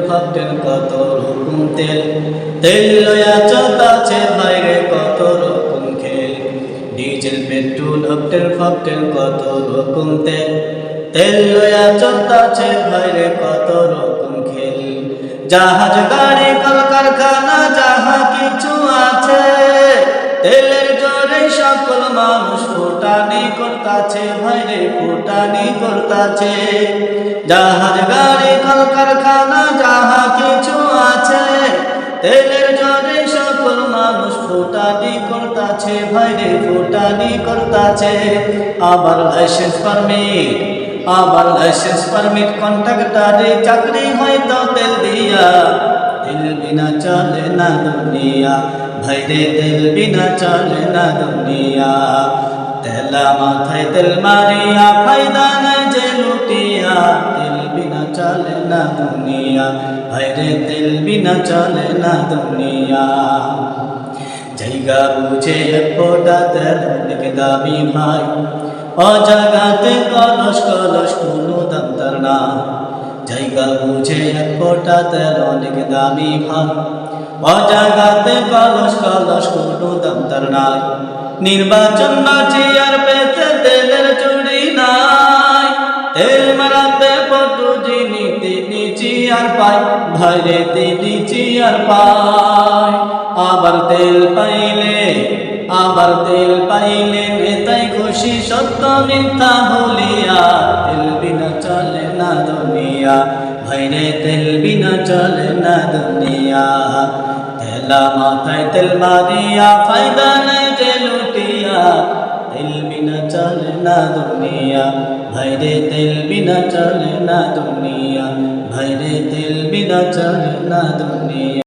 ফাপটেন কত রকম তেল তেল লয়া চলতাছে ভাইরে কত রকম খেল ডিজেল পেট্রোল ফাপটেন কত রকম তেল তেল লয়া চলতাছে ভাইরে কত রকম খেল জাহাজ গাড়ি কলকারখানা যাহা কিছু আছে তেলের জোরে সকল মানুষ ফুটানি করতাছে ভাইরে ফুটানি করতাছে জাহাজ গাড়ি কলকারখানা যাহা কিছু আছে তেলের জোরে সকল মানুষ ফুটানি করতাছে ভাইরে ফুটানি করতাছে আবার লাইসেন্স পারমিট কন্ট্রাক্টরে চাকরি হয়তো তেল দিয়া তেল বিনা চলে না দুনিয়া ভাইরে তেল বিনা চলে না দুনিয়া তেলা মাথায় তেল মারিয়া ফায়দা নাই যে লুটিয়া তেল বিনা চলে না দুনিয়া ভাইরে তেল বিনা চলে না দুনিয়া জায়গা বুঝে ফোটা তেল অনেক দামি ভাই অজাগাতে কলস কলস কোনো দাম তার না জায়গা বুঝে ফোটা তেল অনেক দামি ভাই অজাগাতে কলস কলস কোনো দাম তার নাই নির্বাচন বাজি আর পেতে তেলের চুরি নাই তেল মারাতে পটু যিনি তিনি চিয়ার পায় ভাইরে তিনি চিয়ার পায় আবার তেল পাইলে নেতাই খুশি সত্য মিথ্যা ভুলিয়া তেল বিনা চলে না দুনিয়া ভাইরে তেল বিনা চলে না দুনিয়া তেলা মাথায় তেল মারিয়া ফায়দা নাই যে লুটিয়া তেল বিনা চলে না দুনিয়া ভাইরে তেল বিনা চলে না দুনিয়া ভাইরে তেল বিনা চলে না দুনিয়া।